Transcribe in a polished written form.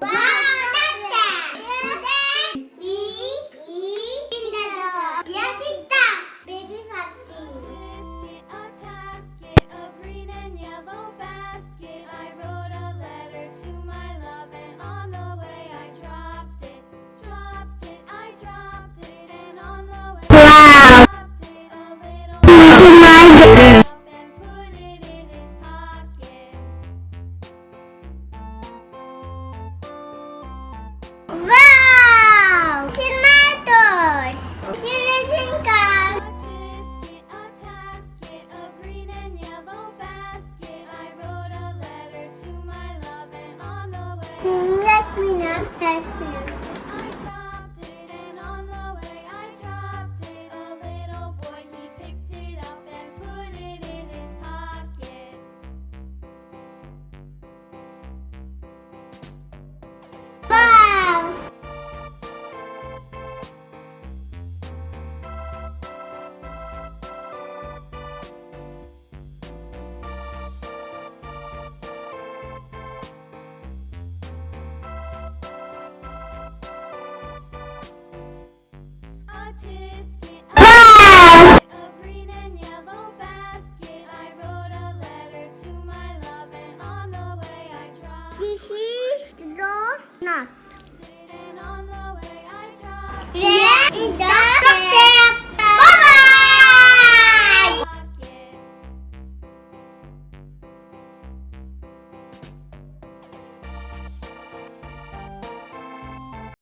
Wow, that's it. We eat in the door. Yes, it's that. Baby Foxy. A tasket, a green and yellow basket. I wrote a letter to my love, and on the way I dropped it. I dropped it, and on the way I dropped it. A little up and put it in his pocket. Wow! Tomatoes! Seriously, car. A tasket, a green and yellow basket. I wrote a letter to my love, and on the way Let me not help you. I dropped it, and on the way I dropped it. A little boy, he picked it up and put it in his pocket. Wow! A tisket, Wow! a green and yellow basket. I wrote a letter to my love, and on the way I dropped This is the nut. it, and on the way I dropped Red is the